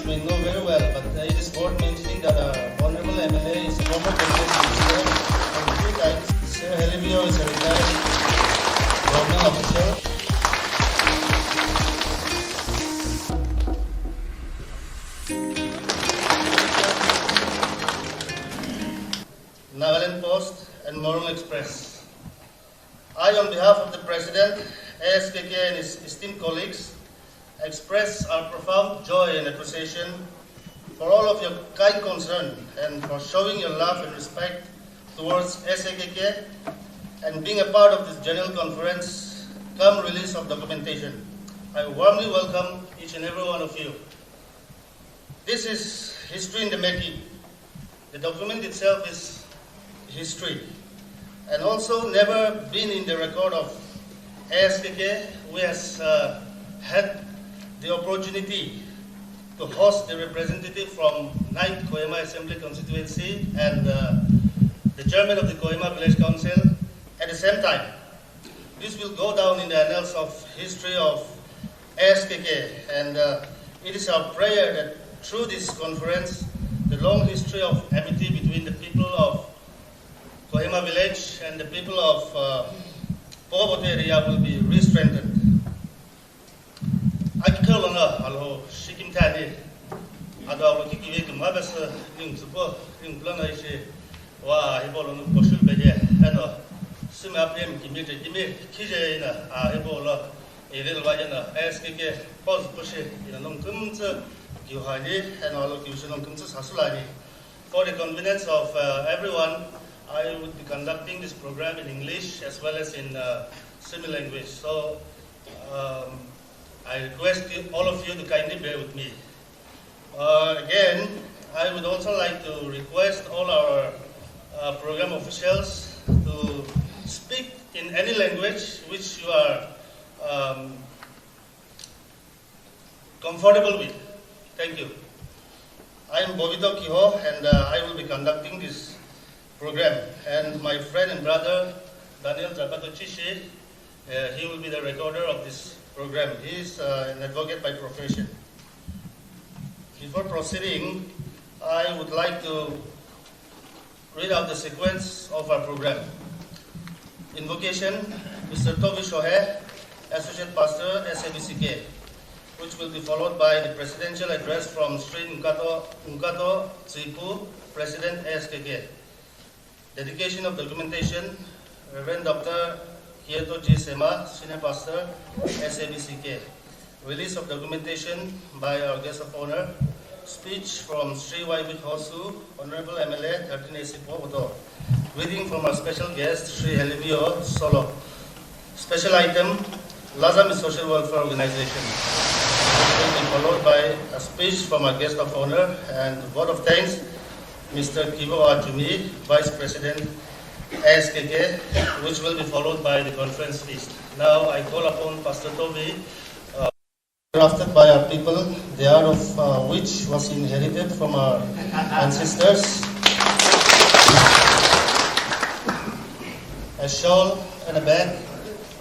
Aphuyemi may know very well, but it is worth mentioning that our Honorable MLA is a former cabinet minister and 3 times. Sir Helieve-o is a retired government official. Nagaland Post and Moral Express. I, on behalf of the President, Askk and his esteemed colleagues, express our profound joy and appreciation for all of your kind concern and for showing your love and respect towards Askk and being a part of this general conference come release of documentation. I warmly welcome each and every one of you. This is history in the making. The document itself is history and also never been in the record of Askk, who has had the opportunity to host the representative from 9th Kohima Assembly constituency and the chairman of the Kohima Village Council at the same time. This will go down in the annals of history of Askk, and it is our prayer that through this conference, the long history of amity between the people of Kohima village and the people of Pughoboto area will be re-strengthened. Akkelona alo shikim tani ado alo kikiwe kumabas ring supo ring plana ise wa hebolo no kosul beje ano sima prem kimite kimi kije na a hebolo edel wajana Askk pos pushe ina nom kumtse gyuhani ano alo kyusunom kumtse sasulani. For the convenience of everyone, I would be conducting this program in English as well as in Sumi language. So I request all of you to kindly bear with me. Again, I would also like to request all our program officials to speak in any language which you are comfortable with. Thank you. I am Pughoboto Kiho and I will be conducting this program, and my friend and brother Daniel Chishi, he will be the recorder of this program. He is an advocate by profession. Before proceeding, I would like to read out the sequence of our program. Invocation, Mr. Toby Shohe, Associate Pastor, SABCK, which will be followed by the presidential address from Sri Ngukato Tsuipu, President Askk. Dedication of documentation, Reverend Dr. Ngukato K, Senior Pastor, SABCK. Release of documentation by our guest of honor. Speech from Sri Y.Vikheho Swu, Honorable MLA, 13 AC Pughoboto. Reading from our special guest, Sri Helieve-o Solo. Special item, Assam Social Welfare Organization. This will be followed by a speech from our guest of honor and vote of thanks, Mr. Kibo, Vice President, Askk, which will be followed by the conference feast. Now I call upon Pastor Toby, crafted by our people, the art of which was inherited from our ancestors. A shawl and a bag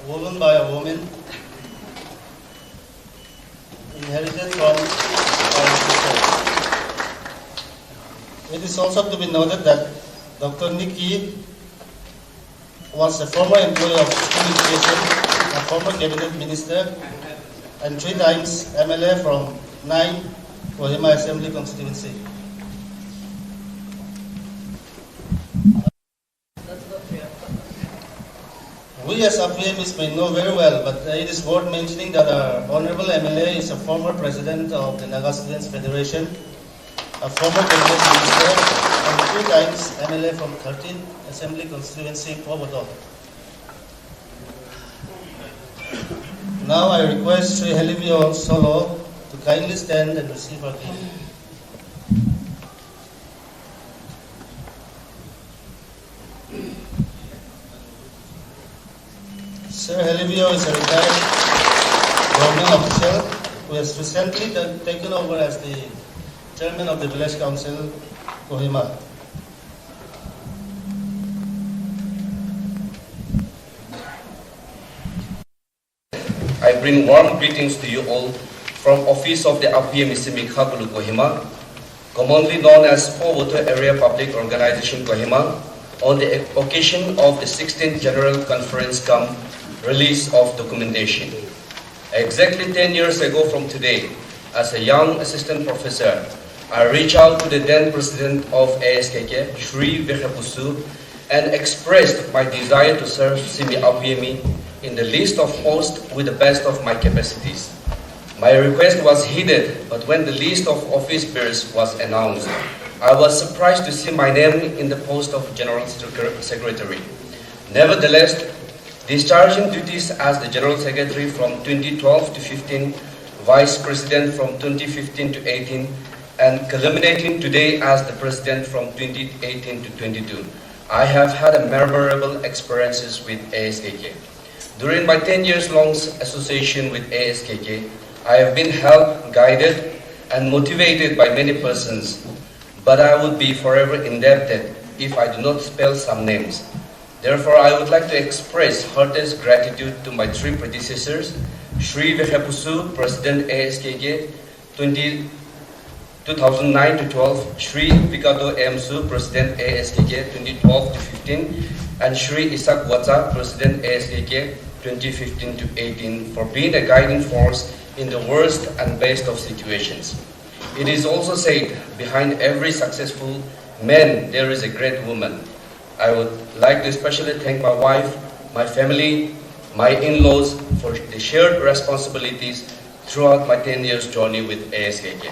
woven by a woman, inherited from our ancestors. It is also to be noted that Dr. Nicky was a former employee of school education, a former cabinet minister, and 3 times MLA from 9 Kohima Assembly constituency. We as Aphuyemi may know very well, but it is worth mentioning that our Honorable MLA is a former president of the Naga Students Federation, a former cabinet minister, and 2 times MLA from 13th Assembly constituency, Pughoboto. Now I request Sri Helieve-o Solo to kindly stand and receive our king. Sir Helieve-o is a retired government official who has recently taken over as the chairman of the Village Council, Kohima. I bring warm greetings to you all from office of the Aphuyemi Sumi Kuqhakulu Kohima, commonly known as Pughoboto Area Public Organisation Kohima, on the occasion of the 16th General Conference cum release of documentation. Exactly 10 years ago from today, as a young assistant professor, I reached out to the then president of Askk, Y.Vikheho Swu, and expressed my desire to serve Simi Aphuyemi in the list of posts with the best of my capacities. My request was heeded, but when the list of office bearers was announced, I was surprised to see my name in the post of General Secretary. Nevertheless, discharging duties as the General Secretary from 2012 to 15, Vice President from 2015 to 18, and culminating today as the President from 2018 to 22. I have had a memorable experiences with Askk. During my 10 years long association with Askk, I have been helped, guided, and motivated by many persons, but I would be forever indebted if I do not spell some names. Therefore, I would like to express heartiest gratitude to my three predecessors: Y.Vikheho Swu, President Askk, 2009 to 12, Ngukato Swu, President Askk, 2012 to 15, and Isak Watsa, President Askk, 2015 to 18, for being a guiding force in the worst and best of situations. It is also said, behind every successful man, there is a great woman. I would like to especially thank my wife, my family, my in-laws for the shared responsibilities throughout my 10 years journey with Askk.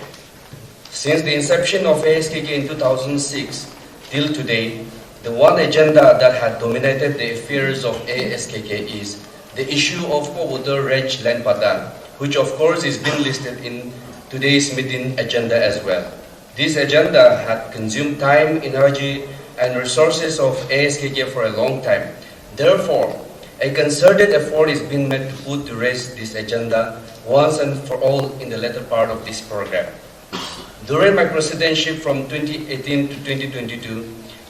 Since the inception of Askk in 2006 till today, the one agenda that had dominated the affairs of Askk is the issue of Pughoboto Rage Land Patta, which of course is being listed in today's meeting agenda as well. This agenda had consumed time, energy, and resources of Askk for a long time. Therefore, a concerted effort is being made to put to rest this agenda once and for all in the latter part of this program. During my presidency from 2018 to 2022,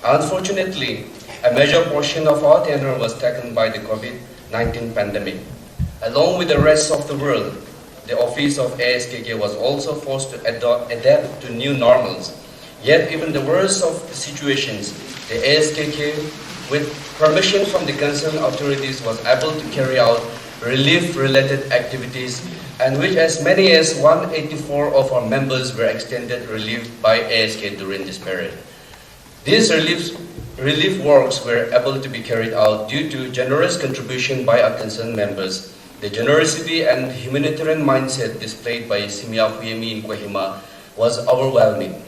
unfortunately, a major portion of our tenure was taken by the COVID-19 pandemic. Along with the rest of the world, the office of Askk was also forced to adapt to new normals. Yet, even the worst of the situations, the Askk, with permission from the concerned authorities, was able to carry out relief-related activities, and which as many as 184 of our members were extended relief by Askk during this period. These relief works were able to be carried out due to generous contribution by our concerned members. The generosity and humanitarian mindset displayed by Simi Aphuyemi in Kohima was overwhelming.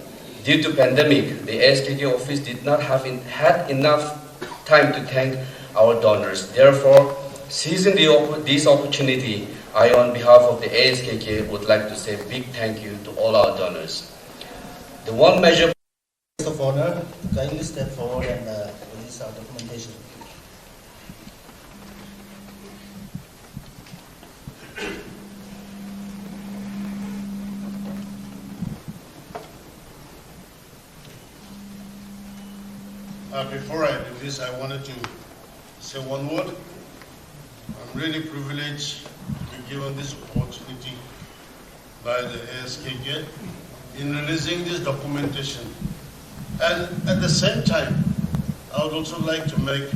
Due to pandemic, the Askk office did not have had enough time to thank our donors. Therefore, seizing this opportunity, I, on behalf of the Askk, would like to say a big thank you to all our donors. The one measure of honor, kindly step forward and release our documentation. Before I do this, I wanted to say one word. I'm really privileged to be given this opportunity by the Askk in releasing this documentation. And at the same time, I would also like to make,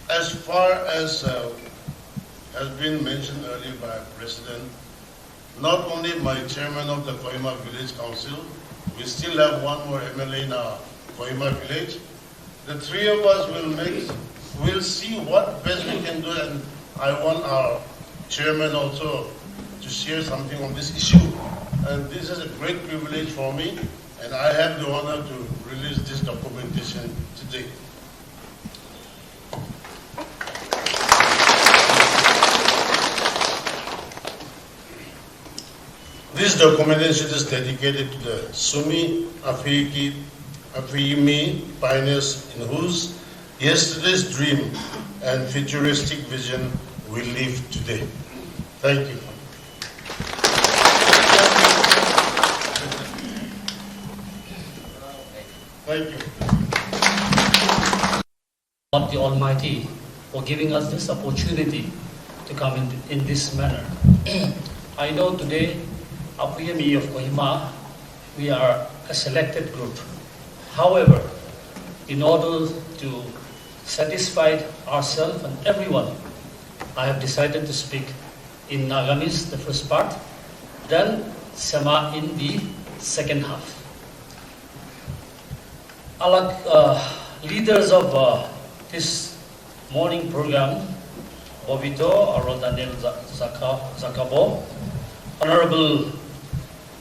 as far as has been mentioned earlier by our President, not only my chairman of the Kohima Village Council, we still have one more MLA in our Kohima village. The three of us will see what best we can do, and I want our chairman also to share something on this issue. And this is a great privilege for me, and I have the honor to release this documentation today. This documentation is dedicated to the Sumi Aphuyemi pioneers in whose yesterday's dream and futuristic vision we live today. Thank you. Thank you. God the Almighty for giving us this opportunity to come in this manner. I know today Aphuyemi of Kohima, we are a selected group. However, in order to satisfy ourselves and everyone, I have decided to speak in Nagamese, the first part, then Sema in the second half. Leaders of this morning program, Pughoboto Daniel Zakabo, Honorable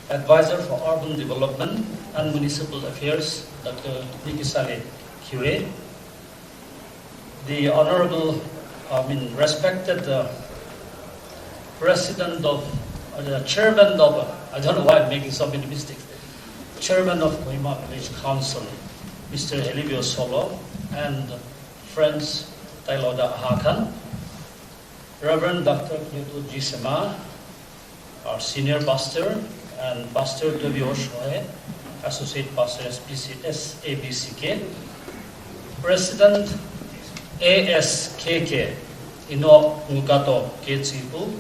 Advisor for Urban Development and Municipal Affairs, Dr. Nikiesalie Kire, the Honorable, respected President of, the Chairman of, I don't know why I'm making so many mistakes, Chairman of Kohima Village Council, Mr. Helieve-o Solo, and friends Tailoda Hakan, Reverend Dr. Ngukato K, our senior pastor, and Pastor W. Shoe, Associate Pastor SABCK, President Askk, Ngukato K tsuipu,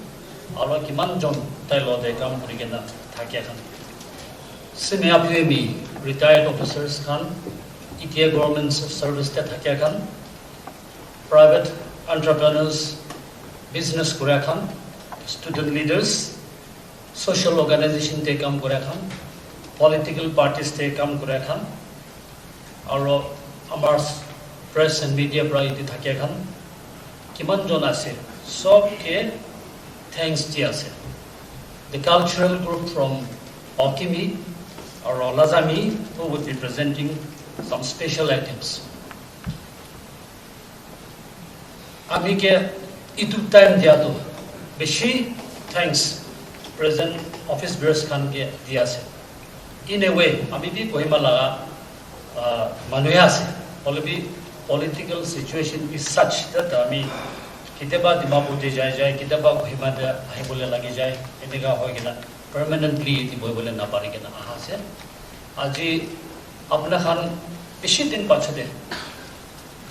alo kiman jon Tailode kam kurigena thakya khan. Simi Aphuyemi, retired officers khan, ITA government service te thakya khan, private entrepreneurs, business kura khan, student leaders, social organization te kam kura khan, political parties te kam kura khan, aro amar press and media pra iti thakya khan, kiman jon ase, sob ke thanks di ase. The cultural group from Aphuyemi or Lazami, who would be presenting some special items. Amike itu time dia tu, beshi thanks present office bearers khan ke dia se. In a way, ami bi Kohima laga manuya se. Already political situation is such that ami kitaba Dimapur te jai, kitaba Kohima te ahi bole lagi jai, enega hoy kena permanently iti boy bole na pari kena aha se. Aji apna khan beshi din pachade.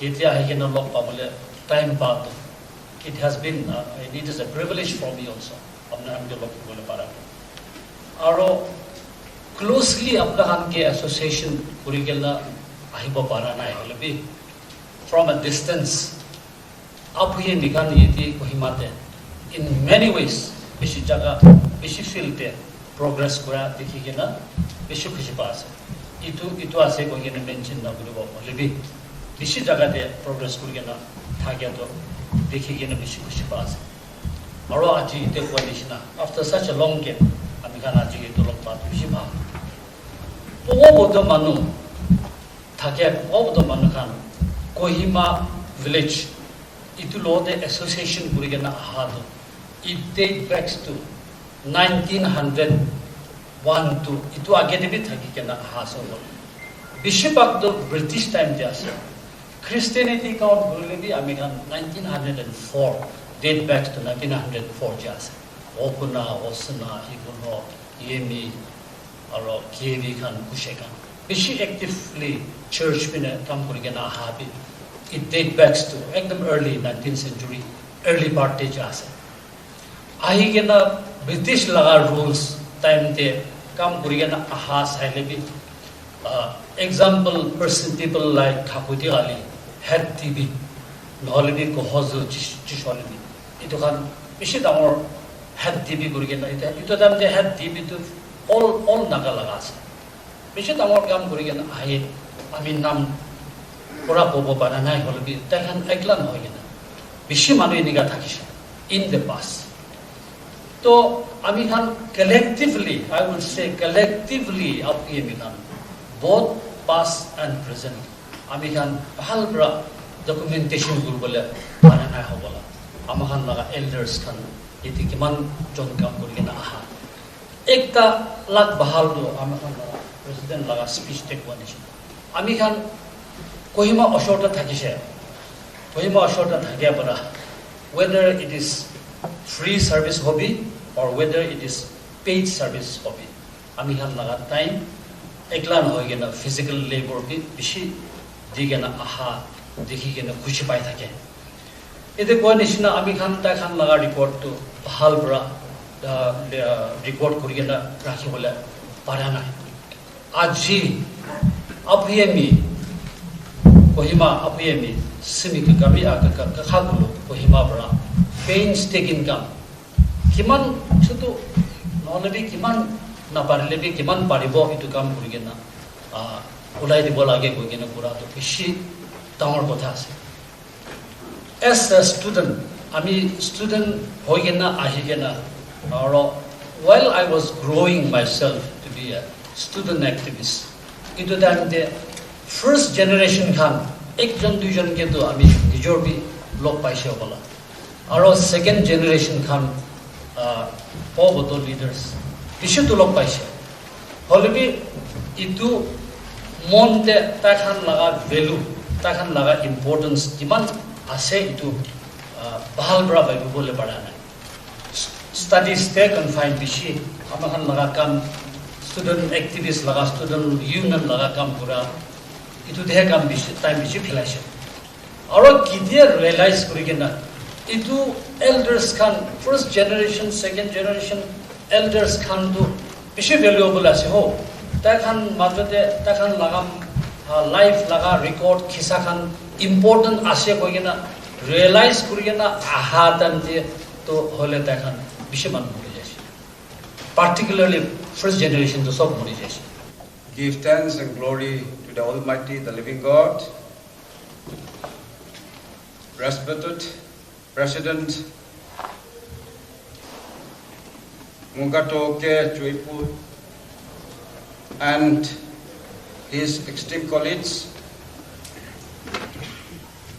Iti ahi kena log pa bole time pa to. It has been, it is a privilege for me also. Apna ham jo log bole para. Aro closely apna khan ke association puri kelna ahi bo para na hai lebi from a distance. Aphuyemi khan iti Kohima te in many ways beshi jaga beshi field te progress kura dekhi kena beshi khushi pa ase. Itu ase ko kena mention na guru bo lebi beshi jaga te progress kuri kena thakya to dekhi kena beshi khushi pa ase. Aro aji ite coalition after such a long gap ami khan aji ito log pa beshi pa. Pughoboto manu thakya Pughoboto manu khan Kohima village itu law the association kuri kena aha to. It dates back to 1901 to itu agete bi thaki kena aha so. Bishop to British time dia ase. Christianity count gurlebi American 1904 date back to 1904 jas. Opuna osna ibuno yemi aro kevi kan kushekan. Bishi actively church bina kam kurigena habi. It date back to ekdam early 19th century, early part jas. Ahi kena British laga rules time te kam kurigena ahas hailebi. Example person people like Thakuti Ali had TB, Nolibi Kohozo Chisholibi. Itu kan bishi damor had TB kurigena itu dam they had TB to all Naga lagas. Bishi damor kam kurigena ahi amin nam pura bobo bananai holibi takan eklan hoigena. Bishi manu iniga thakisha in the past. So ami khan collectively, I would say collectively Aphuyemi khan both past and present. Ami khan bahal bra documentation gurbole banana hobola. Amahan laga elders khan iti kiman jon kam kurigena aha. Ekta lag bahal do amahan laga president laga speech take one nation. Ami khan Kohima ashota thakishe. Kohima ashota thakya bara. Whether it is free service hobby or whether it is paid service hobby. Ami khan laga time eklan hoigena physical labor bi bishi digena aha dekhigena khushi pai thake. Ede ko nishna ami khan ta khan laga report to bahal bra record kurigena rakhi bola parana aji Aphuyemi Aphuyemi Sumi Kuqhakulu Kohima bra painstaking kam kiman chutu nolebi kiman na parlebi kiman paribo itu kam kurigena ulai di bola age kurigena pura to bishi tamar kotha ase. As a student ami student hoigena ahigena while I was growing myself to be a student activist into that the first generation khan ekjon dujon ke to ami nijor bi log paise bola aro second generation khan Pughoboto leaders bishi to log paise holibi itu monte ta khan laga value ta khan laga importance kiman ase itu bahal bra bai bole padana studies te confined bishi amahan laga kam student activists laga student union laga kam pura itu dehe kam bishi time bishi philaise aro kidia realize kurigena itu elders khan first generation second generation elders khan to bishi valuable ase ho ta khan majate ta khan laga life laga record khisa khan important ase koigena realize kurigena ahatan je to hole ta khan bishi man bole jase particularly first generation to sob bole jase. Give thanks and glory to the Almighty, the living God. Respected President Ngukato K, tsuipu, and his esteemed colleagues,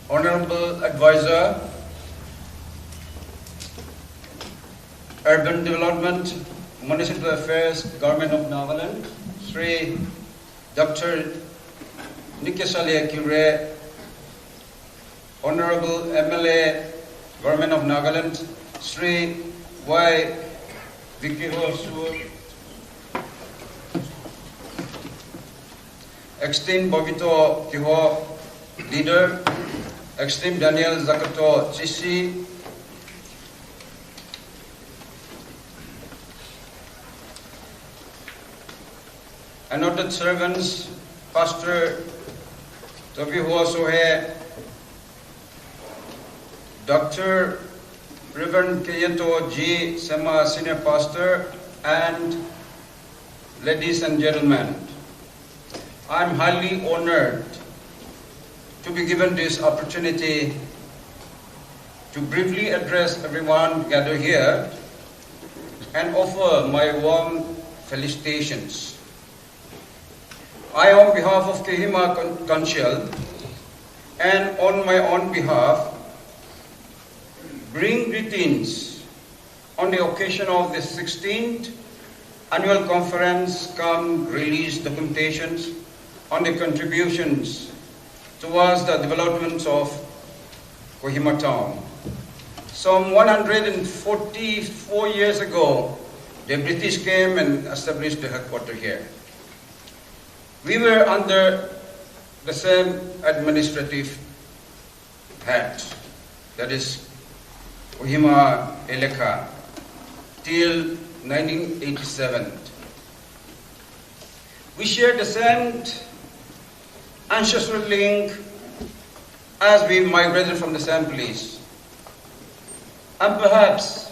Honorable Advisor, Urban Development, Municipal Affairs, Government of Nagaland, Sri Dr. Nikiesalie Kire, Honorable MLA, Government of Nagaland, Sri Y.Vikheho Swu, esteemed Pughoboto leader, esteemed Ngukato K, and noted servants, Pastor Y.Vikheho Swu, Dr. Reverend Ngukato G, Sema Senior Pastor, and ladies and gentlemen, I am highly honored to be given this opportunity to briefly address everyone gathered here and offer my warm felicitations. I, on behalf of Kohima Council and on my own behalf, bring greetings on the occasion of the 16th Annual Conference come release documentations on the contributions towards the development of Kohima town. Some 144 years ago, the British came and established the headquarters here. We were under the same administrative head, that is Kohima Eleka, till 1987. We share the same ancestral link as we migrated from the same place, and perhaps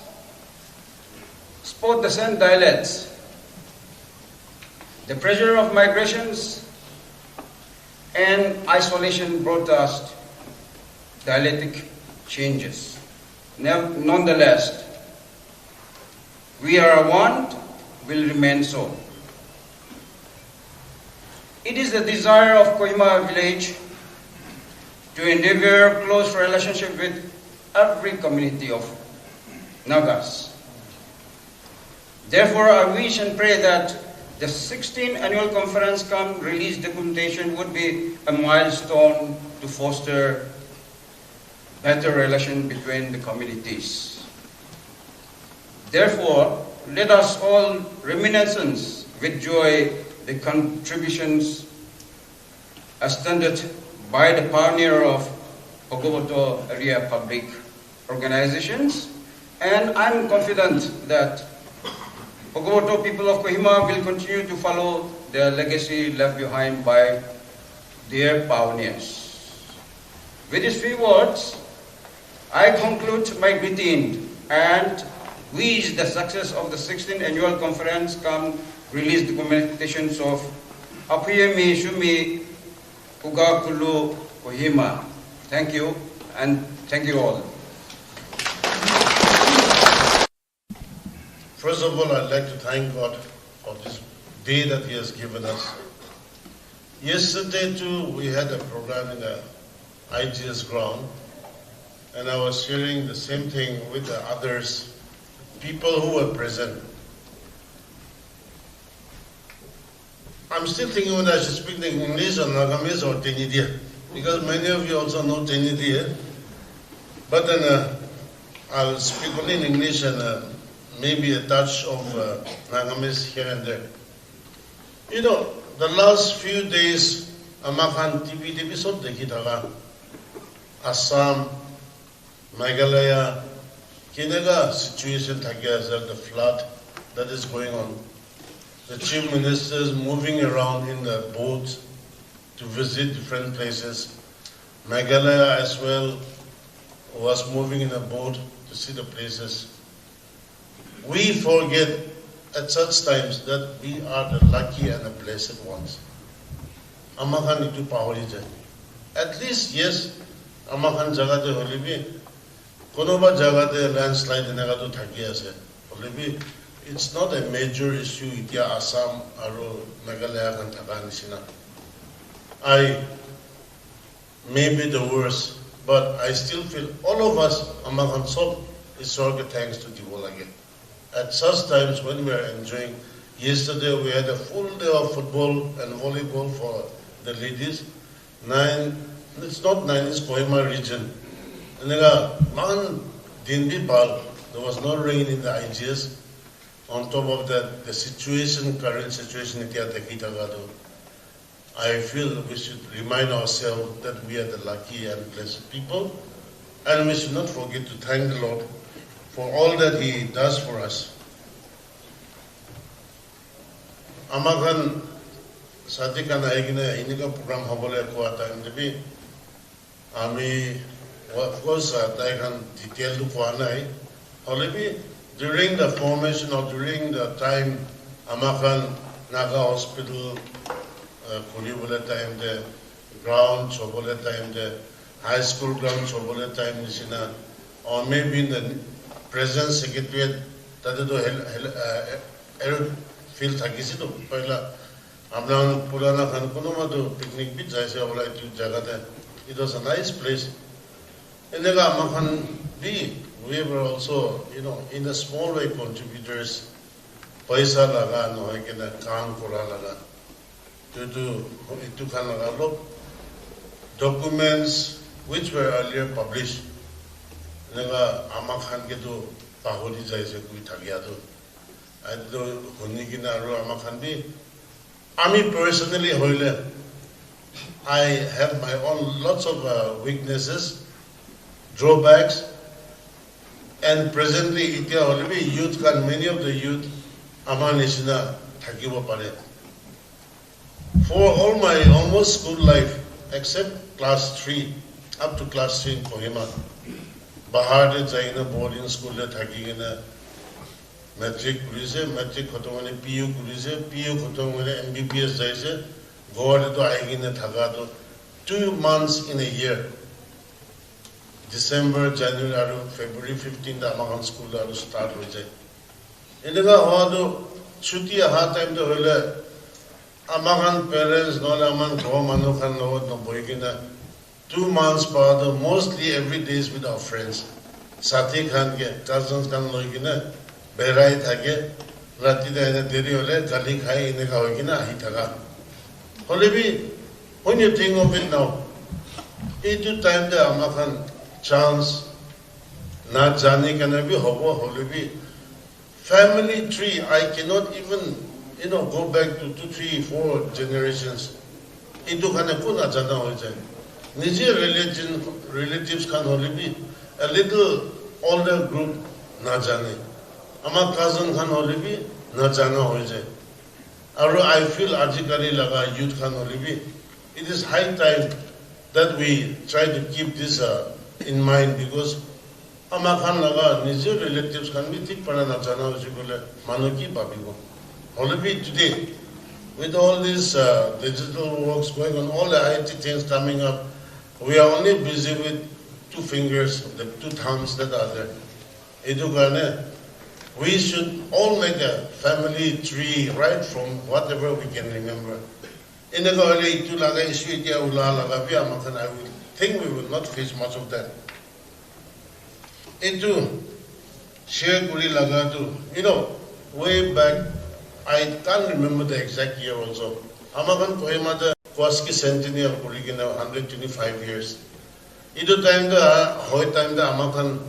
spoke the same dialects. The pressure of migrations and isolation brought us dialectic changes. Nonetheless, we are one, will remain so. It is the desire of Kohima village to endeavor close relationship with every community of Nagas. Therefore, I wish and pray that the 16th Annual Conference come release documentation would be a milestone to foster better relation between the communities. Therefore, let us all reminiscence with joy the contributions extended by the pioneer of Pughoboto Area Public Organizations, and I'm confident that Pughoboto people of Kohima will continue to follow the legacy left behind by their pioneers. With these few words, I conclude my greeting and wish the success of the 16th annual conference come release documentations of Aphuyemi Sumi Kuqhakulu Kohima. Thank you, and thank you all. First of all, I'd like to thank God for this day that He has given us. Yesterday too, we had a program in the IGS ground, and I was sharing the same thing with the others, people who were present. I'm still thinking whether I should speak in English or Nagamese or Tenidia, because many of you also know Tenidia. But then I'll speak only in English and maybe a touch of Nagamese here and there. You know, the last few days, Amakhan TV episode dekhi thaga. Assam, Meghalaya, kinega situation thakya as the flood that is going on. The chief ministers moving around in the boats to visit different places. Meghalaya as well was moving in a boat to see the places. We forget at such times that we are the lucky and the blessed ones. Amakhan itu pahori jai. At least yes, Amakhan jagate holibi, konoba jagate landslide inagato thaki ase. Holibi, it's not a major issue itia Assam aro Meghalaya kan thaka nisina. I may be the worst, but I still feel all of us Amakhan sob is sorge thanks to Divolage. At such times when we are enjoying, yesterday we had a full day of football and volleyball for the ladies. It's not 9, it's Kohima region. And there was no rain in the IGS. On top of that, the current situation, I feel we should remind ourselves that we are the lucky and blessed people. And we should not forget to thank the Lord for all that He does for us. Amakhan Satikan Aigina Inika program Habole Kuata and the Ami, of course, I can detail to Kuanai. However, during the formation or during the time Amakhan Naga Hospital, Kuribula time, the ground, Chobole time, the high school ground, Chobole time, Nishina, or maybe in the present Secretariat, that is field thakisido paila amna purana khan kunoma to picnic bhi jaise ola itu jagah it was a nice place enega amakhan bi we were also in a small way contributors paisa laga no hai kena kaam kora laga to itu khan laga lo documents which were earlier published enega amakhan ke to pahori jaise koi thakya to Ami personally, I have my own lots of weaknesses, drawbacks, and presently youth many of the youth Amanishina Thakibo Pare. For all my almost school life, except class 3, up to class 3 in Kohima, Bahar Jaina boarding school Thakigina. Metric kurise, metric khotomane PU kurise, PU khotomane MBBS jaise, Goa to aigine thaka to 2 months in a year. December, January, February 15 the Amakhan school start ho jai. Enega hoa to chuti ha time to hole Amakhan parents no aman go manu khan no boigina 2 months pa mostly every days with our friends. Sathi khan ke cousins khan loigina Berai Thage, Ratida Deri Ole, Kali Kai in the Kawagina, Hitaga. However, when you think of it now, it to time the Amakhan chance, not Jani can be Hobo, Holebi. Family tree, I cannot even, go back to 2, 3, 4 generations. Itu Kanakuna Jana Hoja. Niji relatives can Holebi, a little older group, Najani. Ama cousin khan holebi na jana hoise. Aru I feel artically laga youth khan olibi. It is high time that we try to keep this in mind because ama khan laga nije relatives khan bi thik para na jana hoise bole manu ki babibo. Olibi today with all these digital works going on, all the IT things coming up, we are only busy with 2 fingers, the 2 thumbs that are there. We should all make a family tree right from whatever we can remember. I would think we will not face much of that. Way back, I can't remember the exact year also. Amakan Kohima the Askk centennial 125 years. Idu time the Amakan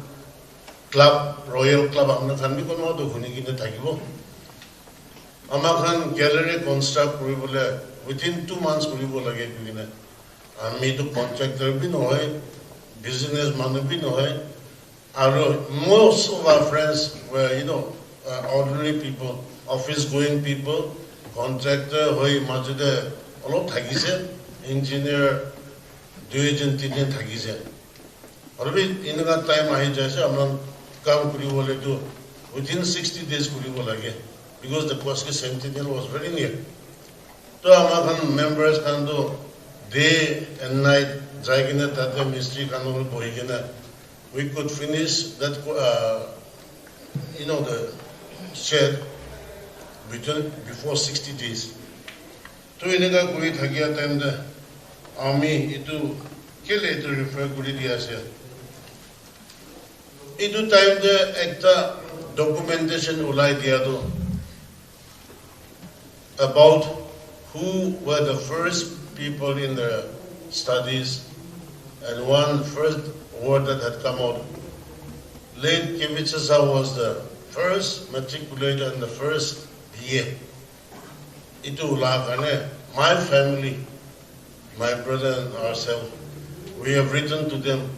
club, Royal Club, Amakan Bikono to Hunigina Tagibo. Amakan gallery construct within 2 months Kuribola get within me to contractor binoy, business man binoy. Most of our friends were, ordinary people, office-going people, contractor, hoi majude, a lot thagise, engineer, agent thagise. Already in that time I just am come Kuribole to within 60 days Kuribolage because the Askk centennial was very near. So Amakan members can do day and night, Jaigina Tata Mystery Kanol Bohigina. We could finish that, the shed before 60 days. To inega kuri thagia time the army itu kile to refer kuri diya se. Itu time the ekta documentation ulai diya do about who were the first people in the studies and one first word that had come out. Late Kivichasa was the first matriculator and the first BA. My family, my brother and ourselves, we have written to them,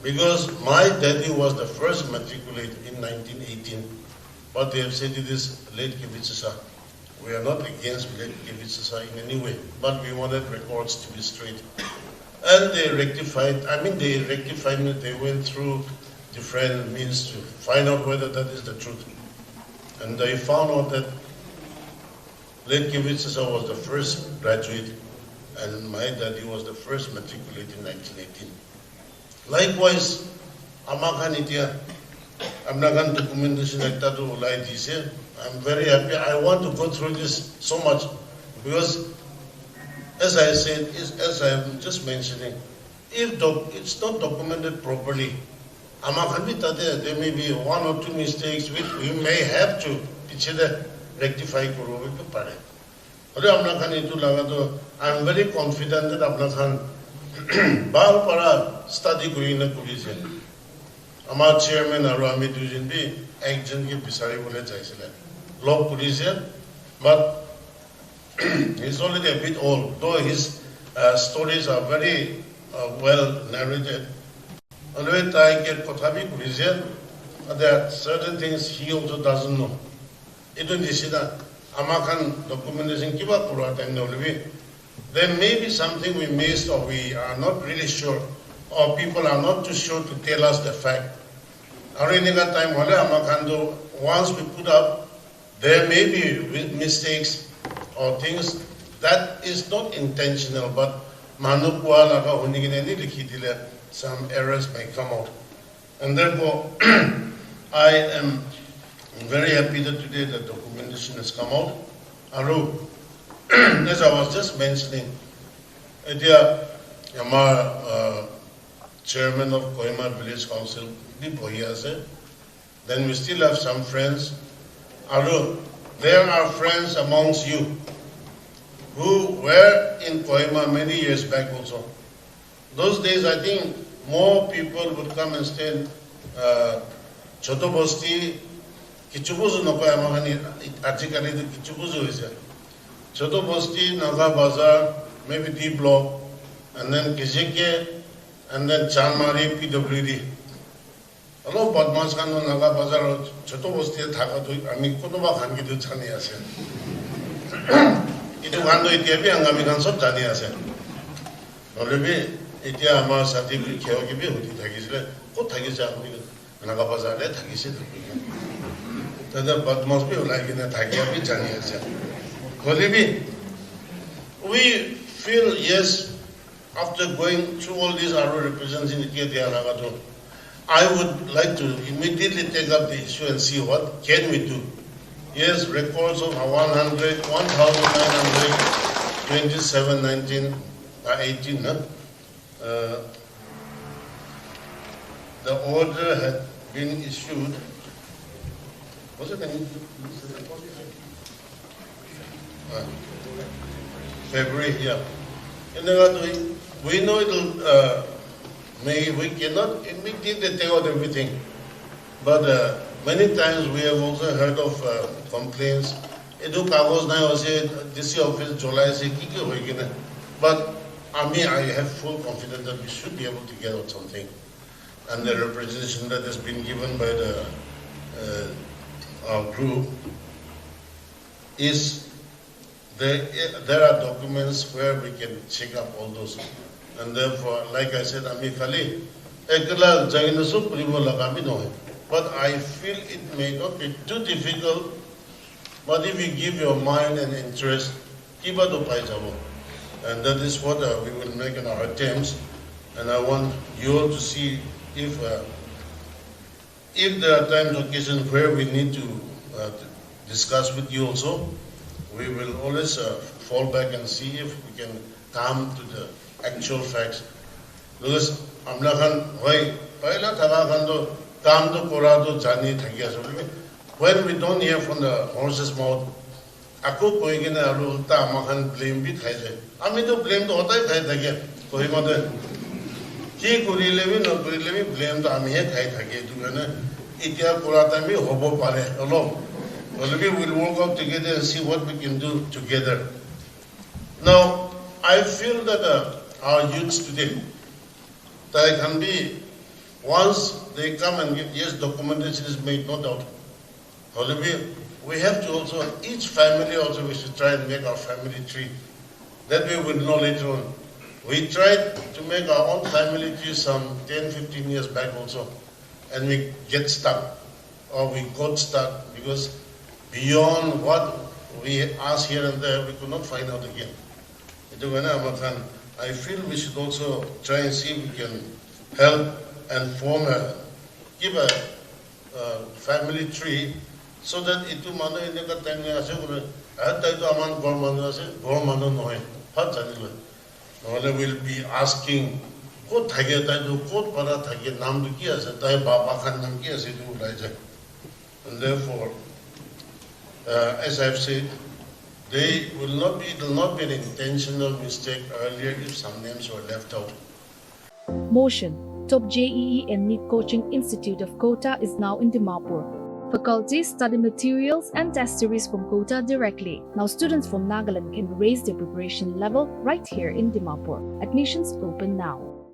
because my daddy was the first matriculate in 1918, but they have said it is late Kivichasa. We are not against late Kivichasa in any way, but we wanted records to be straight. And they rectified it, they went through different means to find out whether that is the truth. And they found out that late Kivichasa was the first graduate and my daddy was the first matriculate in 1918. Likewise, Amakanitia, Amnagan documentation I'm very happy. I want to go through this so much because as I said, as I am just mentioning, if it's not documented properly, there may be 1 or 2 mistakes which we may have to rectify. I am very confident that Abna Khan study Our chairman Arami Dujin be action ki bisari bole chaisile. Law police, but he's already a bit old, though his stories are very well narrated. Always I get Pothabi police, there are certain things he also doesn't know. Itu disida Amakan documentation kiba pura time nolwi. There may be something we missed or we are not really sure, or people are not too sure to tell us the fact. Ariniga time once we put up, there may be mistakes or things that is not intentional, but some errors may come out. And therefore, I am very happy that today the documentation has come out. Aru, as I was just mentioning, chairman of Kohima Village Council, then we still have some friends. Aru, there are friends amongst you who were in Kohima many years back also. Those days, I think more people would come and stay in Choto Bosti, Kichubuzu no Koyamahani, artically the Kichubuzu is there. Choto Bosti, Naga Bazaar, maybe D Block, and then Kijeke, and then Chanmari, PWD. Hello, Badmas Kano Naga Bazar, Chotobosti Takato, Amikuba Hangidu Chaniase. Itu Hando Itiabi and Amigan Sop Chaniase. Olebi, Itia Ama Sati Keogibi, who did Tagisle, what Tagisa, Naga Bazar, Tagisi. Then but must be like in a Tagiabi Chaniase. Olebi, we feel yes, after going through all these RO representatives in Nikia Nagato, I would like to immediately take up the issue and see what can we do. Yes, records of 1,927, 19, 18. The order had been issued. Was it February? Yeah. We know it'll. We cannot immediately take out everything, but many times we have also heard of complaints. DC office July but I have full confidence that we should be able to get out something, and the representation that has been given by our group is there are documents where we can check up all those. And therefore, like I said, but I feel it may not be too difficult, but if you give your mind and interest, and that is what we will make in our attempts. And I want you all to see if there are times, occasions where we need to discuss with you also, we will always fall back and see if we can come to the actual facts. Because when we don't hear from the horse's mouth, blame bit blame the again. Kohima blame the hobo pare alone. We will work out together and see what we can do together. Now, I feel that our youths today, that can be, once they come and give, yes, documentation is made, no doubt. We have to also, each family also, we should try and make our family tree. That way we will know later on. We tried to make our own family tree some 10, 15 years back also, and we get stuck, or we got stuck, because beyond what we asked here and there, we could not find out again. I feel we should also try and see if we can help and give a family tree, so that itu mana ini katanya asal kita itu aman will be asking kot thage tayo kot para thage nam du kiya se tayo baba khan nam kiya se du lai jai. And therefore, as I've said, it will not be an intentional mistake earlier if some names were left out. Motion. Top JEE and NEET Coaching Institute of Kota is now in Dimapur. Faculties, study materials and test series from Kota directly. Now students from Nagaland can raise their preparation level right here in Dimapur. Admissions open now.